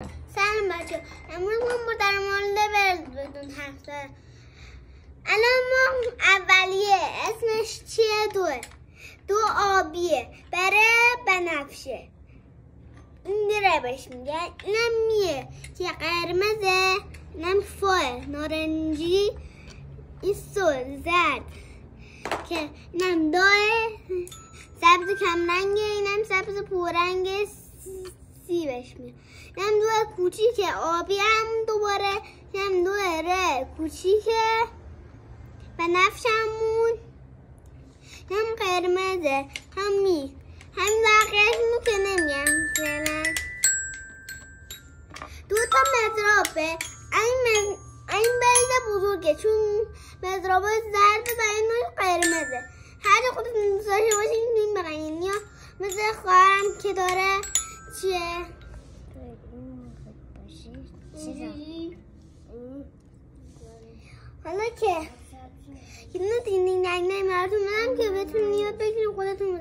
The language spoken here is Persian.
سلام بچه، امروز ما در مورد ورد بدون حرف زدن. الان ما اولیه اسمش چیه؟ دو آبیه، بره بنفشه. این دیره بهش میگن. اینم میه که قرمزه، اینم فوه نارنجی، این سول زرد که اینم داه، سبز کمرنگه، اینم سبز پورنگه سیبش میاد. اینم دو کوچیکه آبی، هم دوباره اینم دو ره کوچیکه بنفشمون، هم قرمزه، هم بقیه‌شونو که نمیگم فعلا. دو تا مضرابه، این بریده بزرگه چون مضرابه زرده و این قرمزه. هر جا خودتون دوست داشته باشین میتونین بقیین، یا مثل خواهرم که داره چیه؟ حالا که یه دونه دین دین دنگ براتون بدم که بهتون یاد بگیرین خودتون